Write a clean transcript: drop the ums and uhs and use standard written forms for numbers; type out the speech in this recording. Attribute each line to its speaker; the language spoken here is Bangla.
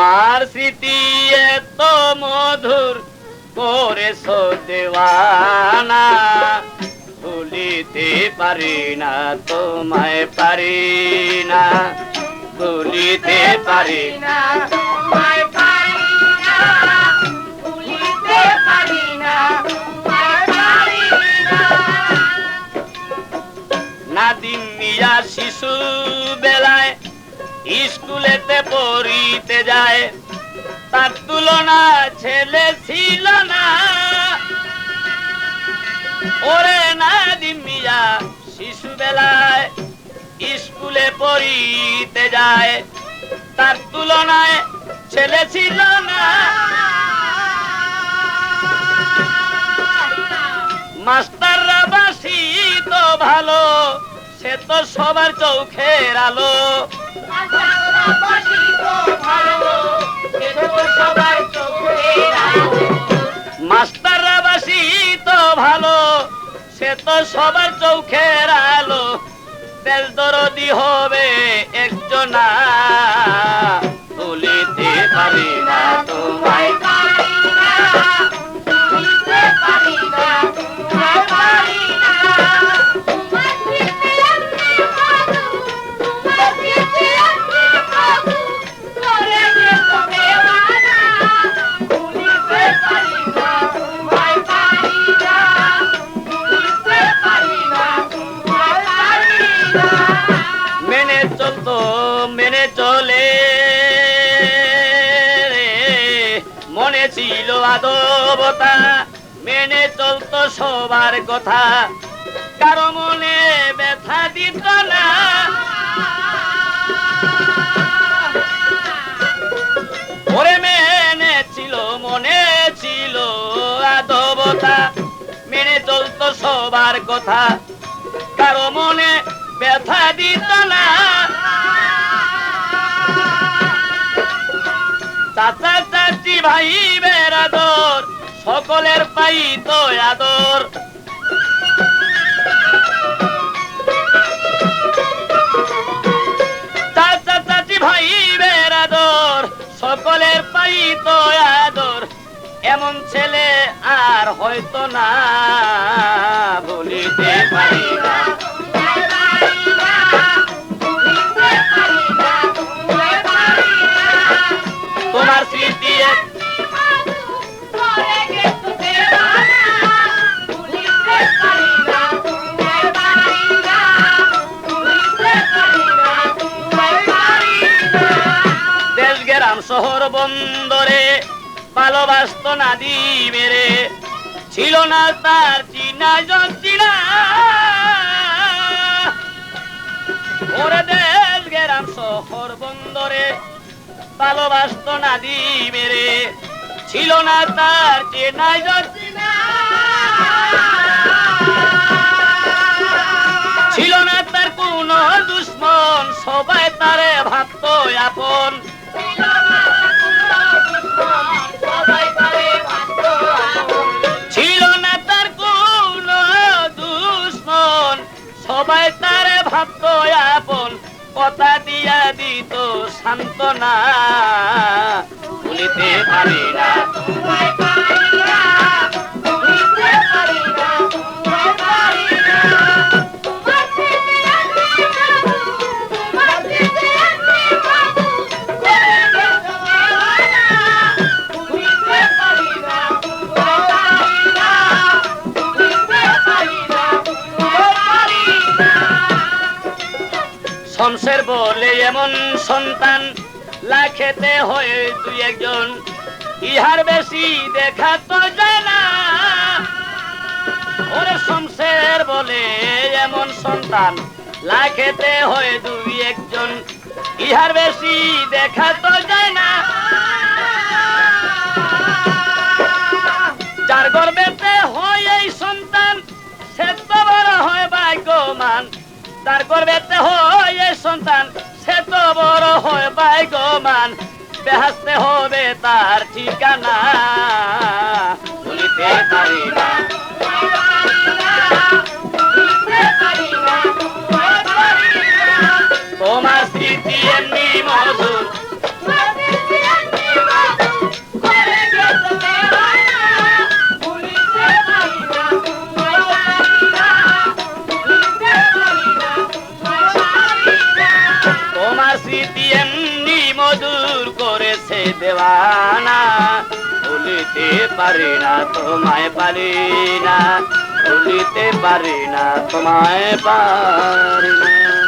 Speaker 1: তোমার স্মৃতি এত মধুর করেছো দেওয়ানা, ভুলিতে পারি না তোমায়, পারি না ভুলিতে পারি না তোমায়, পারি না ভুলিতে পারি না তোমায়, পারি না। নাদিম মিয়া শিশু বেলায় স্কুলেতে পড়িতে যায়, তার তুলনা ছেলে ছিল না। ওরে নাদিম মিয়া শিশু বেলায় স্কুলে পড়িতে যায়, তার তুলনায় ছেলে ছিল না। মাস্টাররা বাসি তো ভালো, সে তো সবার চোখের আলো। মাস্টাররা বাসি তো ভালো, সে তো সবার চোখের আলো। তেল দরদি হবে একজনা, ভুলিতে পারি না তোমায়, পারি না ভুলিতে পারি না তোমায়, পারি না। মেনে চলে মনে ছিল আদবতা, মেনে চলতো সবার কথা, কারো মনে ব্যথা দিত না। ওরে মেনে ছিল, মনে ছিল আদবতা, মেনে চলতো সবার কথা, কারো মনে ব্যথা দিত না। চাচা চাচি ভাই বেরাদর সকলের পাইতো আদর। চাচা চাচি ভাই বেরাদর সকলের পাইতো আদর। এমন ছেলে আর হয়তো না, ভুলিতে পারি না। তোমার স্মৃতি দেশ গ্রাম শহর বন্দরে ভালোবাসত নাদিমেরে, ছিল না তার চিনা জঞ্চিনা। ওরে দেশ গ্রাম শহর বন্দরে ভালোবাসত নাদিমেরে, ছিল না তার চেনা জঞ্চিনা। ছিল না তার কোন দুশ্মন, সবাই তারে ভাবত আপন। ছিল না তার কোন দুশ্মন, সবাই তারে ভাবত আপন। কথা দিয়া দিত সান্ত্বনা, ভুলিতে পারি না তোমায়, পারি না ভুলিতে পারি না তোমায়, পারি না। তোমার স্মৃতি এমনি মধুর, তোমার স্মৃতি এমনি মধুর, ভুলিতে পারি না তোমায়, পারি না ভুলিতে পারি না তোমায়, পারি না। শমশের বলে এমন সন্তান লাখেতে হয়ে দুই একজন, ইহার বেশি দেখা তো যায় না। ওরে শমশের বলে এমন সন্তান লাখেতে হয়ে দুই একজন, ইহার বেশি দেখা তো যায় না। যার গর্বেতে হয় এই সন্তান, সে তো বড় হয় ভাগ্যবান। তার গর্বেতে হয় এই সন্তান, সে তো বড় হয় ভাগ্যবান। বেহেশতে হবে তার ঠিকানা, ভুলিতে পারি না। তোমার স্মৃতি এমনি মধুর, স্মৃতি এমনি মধুর করেছে দেওয়ানা, ভুলিতে পারি না তোমায় পারি না, ভুলিতে পারি না তোমায় পারি না।